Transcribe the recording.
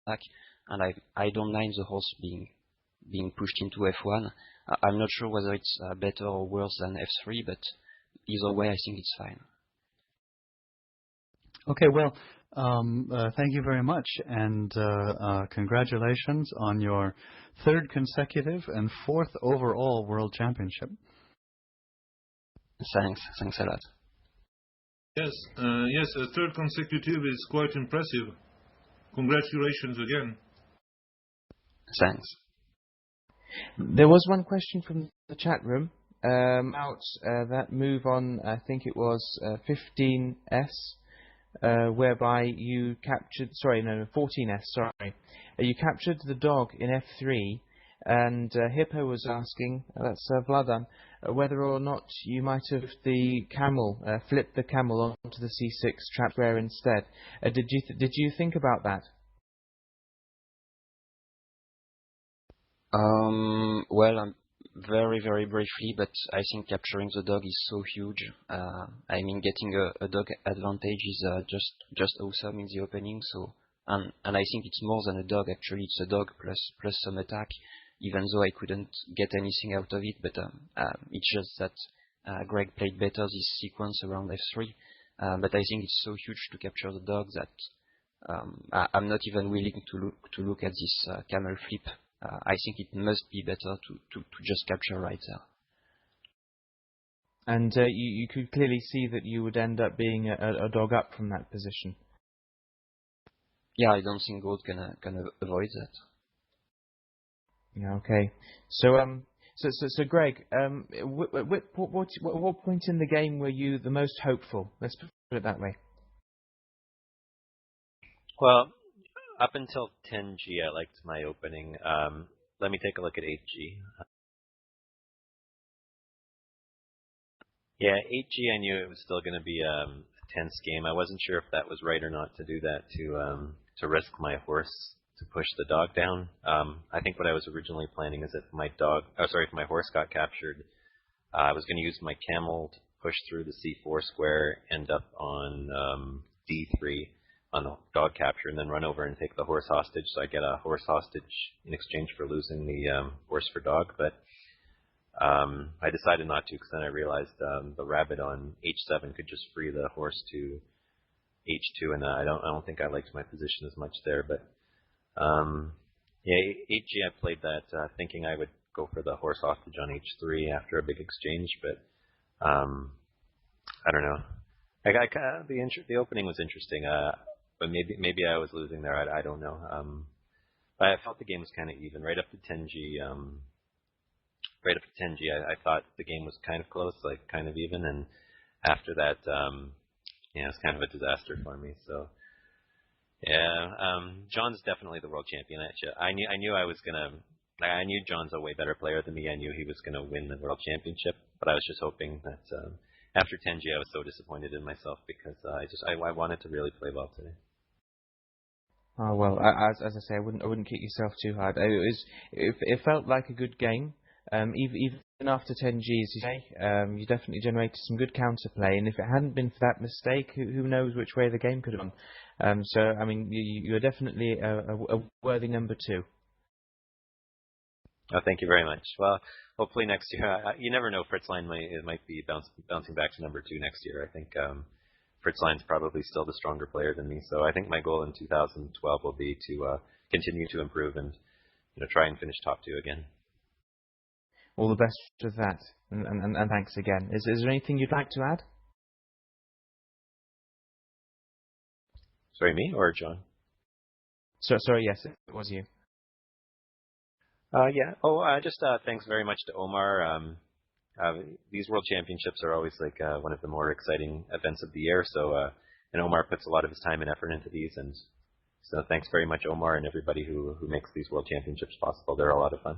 and I don't mind the horse being pushed into F1. I'm not sure whether it's better or worse than F3, but either way, I think it's fine. Okay, well, thank you very much, and congratulations on your third consecutive and fourth overall World Championship. Thanks a lot. Yes, a third consecutive is quite impressive. Congratulations again. Thanks. There was one question from the chat room about that move on, I think it was 15S, whereby you captured, 14S, sorry. You captured the dog in F3, and Hippo was asking, that's Vladan, whether or not you might have flipped the camel onto the C6 trap square instead. Did you think about that? Well, very, very briefly, but I think capturing the dog is so huge. I mean, getting a dog advantage is just awesome in the opening. So, and I think it's more than a dog. Actually, it's a dog plus some attack. Even though I couldn't get anything out of it, but it's just that Greg played better this sequence around F3. But I think it's so huge to capture the dog that I'm not even willing to look at this camel flip. I think it must be better to just capture right there. And you could clearly see that you would end up being a dog up from that position. Yeah, I don't think Gold can avoid that. Yeah, okay. So Greg, what point in the game were you the most hopeful? Let's put it that way. Well, up until 10G, I liked my opening. Let me take a look at 8G. Yeah, 8G, I knew it was still going to be a tense game. I wasn't sure if that was right or not to do that, to risk my horse to push the dog down. I think what I was originally planning is if if my horse got captured, I was going to use my camel to push through the C4 square, end up on D3 on the dog capture, and then run over and take the horse hostage. So I get a horse hostage in exchange for losing the horse for dog. But I decided not to, because then I realized the rabbit on H7 could just free the horse to H2, and I don't think I liked my position as much there. But yeah, 8G, I played that thinking I would go for the horse hostage on H3 after a big exchange, but I don't know. The opening was interesting, but maybe I was losing there. I don't know. But I felt the game was kind of even right up to 10G. Right up to 10G, I thought the game was kind of close, like kind of even, and after that, yeah, it was kind of a disaster for me. So. Yeah, John's definitely the world champion. I knew John's a way better player than me. I knew he was going to win the world championship, but I was just hoping that after 10G, I was so disappointed in myself because I wanted to really play well today. Oh well, as I say, I wouldn't kick yourself too hard. It felt like a good game. Even after 10G, as you say, you definitely generated some good counterplay, and if it hadn't been for that mistake, who knows which way the game could have gone. So, I mean, you're definitely a worthy number 2. Oh, thank you very much. Well, hopefully next year, you never know, Fritzline might be bouncing back to number 2 next year. I think Fritzline's probably still the stronger player than me, so I think my goal in 2012 will be to continue to improve and try and finish top 2 again. All the best with that, and thanks again. Is there anything you'd like to add? Sorry, me or John? Sorry, yes, it was you. Yeah. Oh, just thanks very much to Omar. These World Championships are always like one of the more exciting events of the year. So, and Omar puts a lot of his time and effort into these, and so thanks very much, Omar, and everybody who makes these World Championships possible. They're a lot of fun.